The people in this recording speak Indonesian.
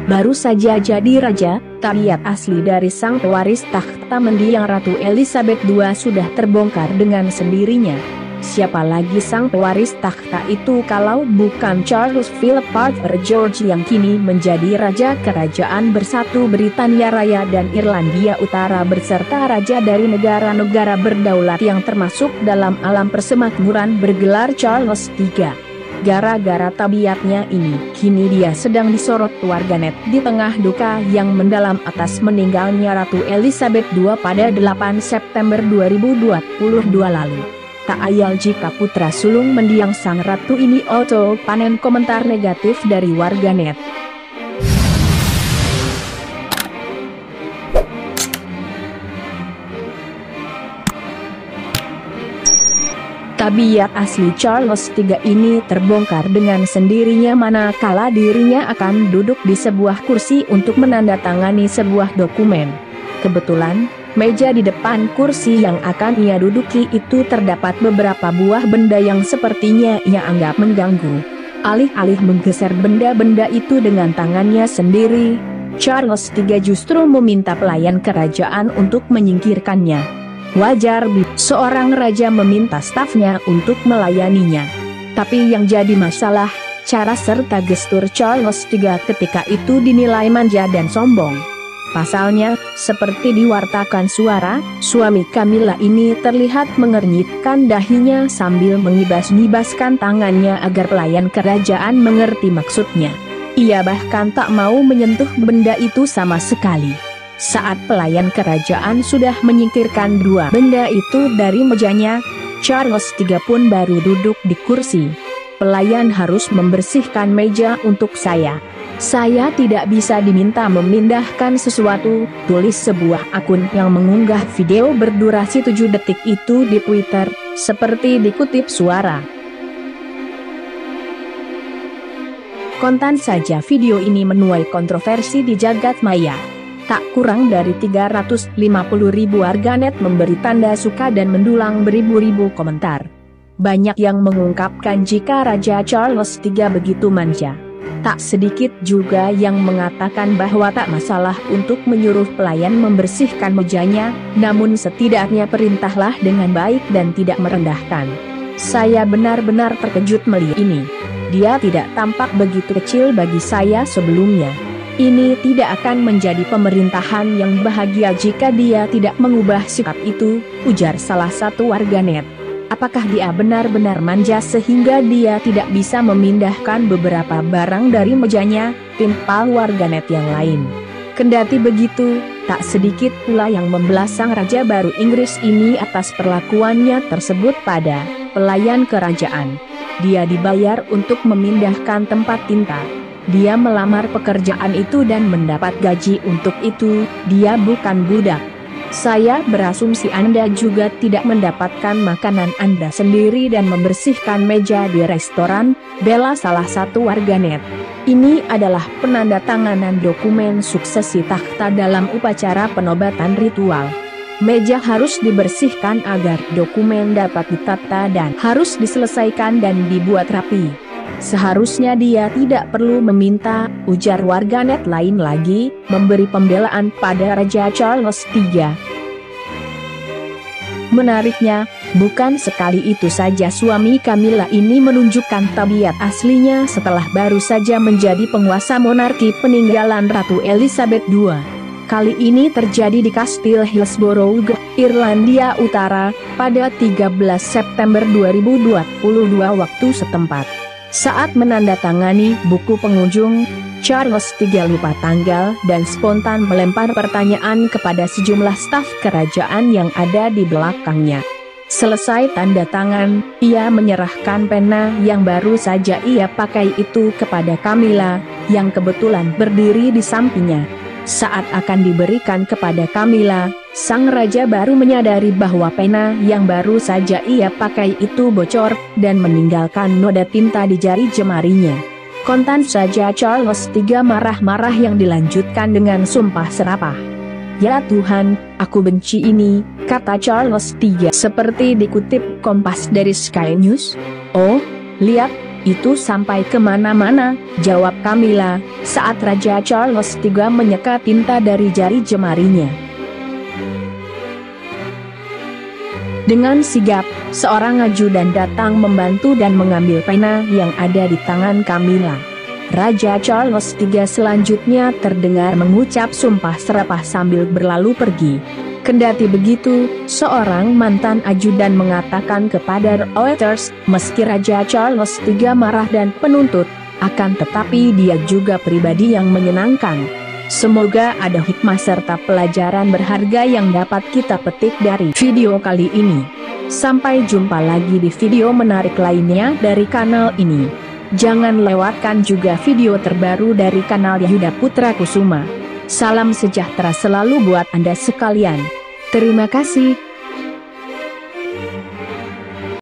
Baru saja jadi raja, tabiat asli dari sang pewaris takhta mendiang Ratu Elizabeth II sudah terbongkar dengan sendirinya. Siapa lagi sang pewaris takhta itu kalau bukan Charles Philip Arthur George yang kini menjadi Raja Kerajaan Bersatu Britania Raya dan Irlandia Utara beserta raja dari negara-negara berdaulat yang termasuk dalam alam persemakmuran bergelar Charles III. Gara-gara tabiatnya ini, kini dia sedang disorot warganet di tengah duka yang mendalam atas meninggalnya Ratu Elizabeth II pada 8 September 2022 lalu. Tak ayal jika putra sulung mendiang sang ratu ini auto panen komentar negatif dari warganet. Tabiat asli Charles III ini terbongkar dengan sendirinya manakala dirinya akan duduk di sebuah kursi untuk menandatangani sebuah dokumen. Kebetulan, meja di depan kursi yang akan ia duduki itu terdapat beberapa buah benda yang sepertinya ia anggap mengganggu. Alih-alih menggeser benda-benda itu dengan tangannya sendiri, Charles III justru meminta pelayan kerajaan untuk menyingkirkannya. Wajar seorang raja meminta stafnya untuk melayaninya. Tapi yang jadi masalah, cara serta gestur Charles III ketika itu dinilai manja dan sombong. Pasalnya, seperti diwartakan suara, suami Camilla ini terlihat mengernyitkan dahinya sambil mengibas-ngibaskan tangannya agar pelayan kerajaan mengerti maksudnya. Ia bahkan tak mau menyentuh benda itu sama sekali. Saat pelayan kerajaan sudah menyingkirkan dua benda itu dari mejanya, Charles III pun baru duduk di kursi. Pelayan harus membersihkan meja untuk saya. Saya tidak bisa diminta memindahkan sesuatu, tulis sebuah akun yang mengunggah video berdurasi 7 detik itu di Twitter, seperti dikutip suara. Kontan saja video ini menuai kontroversi di jagat maya. Tak kurang dari 350.000 warganet memberi tanda suka dan mendulang beribu-ribu komentar. Banyak yang mengungkapkan jika Raja Charles III begitu manja. Tak sedikit juga yang mengatakan bahwa tak masalah untuk menyuruh pelayan membersihkan mejanya, namun setidaknya perintahlah dengan baik dan tidak merendahkan. Saya benar-benar terkejut melihat ini. Dia tidak tampak begitu kecil bagi saya sebelumnya. Ini tidak akan menjadi pemerintahan yang bahagia jika dia tidak mengubah sikap itu, ujar salah satu warganet. Apakah dia benar-benar manja sehingga dia tidak bisa memindahkan beberapa barang dari mejanya, timpal warganet yang lain. Kendati begitu, tak sedikit pula yang membelah sang raja baru Inggris ini atas perlakuannya tersebut pada pelayan kerajaan. Dia dibayar untuk memindahkan tempat tinta. Dia melamar pekerjaan itu dan mendapat gaji untuk itu, dia bukan budak. Saya berasumsi Anda juga tidak mendapatkan makanan Anda sendiri dan membersihkan meja di restoran, bela salah satu warganet. Ini adalah penandatanganan dokumen suksesi takhta dalam upacara penobatan ritual. Meja harus dibersihkan agar dokumen dapat ditata dan harus diselesaikan dan dibuat rapi. Seharusnya dia tidak perlu meminta, ujar warganet lain lagi, memberi pembelaan pada Raja Charles III. Menariknya, bukan sekali itu saja suami Camilla ini menunjukkan tabiat aslinya setelah baru saja menjadi penguasa monarki peninggalan Ratu Elizabeth II. Kali ini terjadi di Kastil Hillsborough, Irlandia Utara, pada 13 September 2022 waktu setempat. Saat menandatangani buku pengunjung, Charles III lupa tanggal dan spontan melempar pertanyaan kepada sejumlah staf kerajaan yang ada di belakangnya. Selesai tanda tangan, ia menyerahkan pena yang baru saja ia pakai itu kepada Camilla, yang kebetulan berdiri di sampingnya. Saat akan diberikan kepada Camilla, sang raja baru menyadari bahwa pena yang baru saja ia pakai itu bocor, dan meninggalkan noda tinta di jari jemarinya. Kontan saja Charles III marah-marah yang dilanjutkan dengan sumpah serapah. Ya Tuhan, aku benci ini, kata Charles III seperti dikutip Kompas dari Sky News. Oh, lihat, Itu sampai kemana-mana, jawab Camilla, saat Raja Charles III menyekat tinta dari jari jemarinya. Dengan sigap, seorang ajudan datang membantu dan mengambil pena yang ada di tangan Camilla. Raja Charles III selanjutnya terdengar mengucap sumpah serapah sambil berlalu pergi. Kendati begitu, seorang mantan ajudan mengatakan kepada Reuters, meski Raja Charles III marah dan penuntut, akan tetapi dia juga pribadi yang menyenangkan. Semoga ada hikmah serta pelajaran berharga yang dapat kita petik dari video kali ini. Sampai jumpa lagi di video menarik lainnya dari kanal ini. Jangan lewatkan juga video terbaru dari kanal Yuda Putra Kusuma. Salam sejahtera selalu buat Anda sekalian. Terima kasih.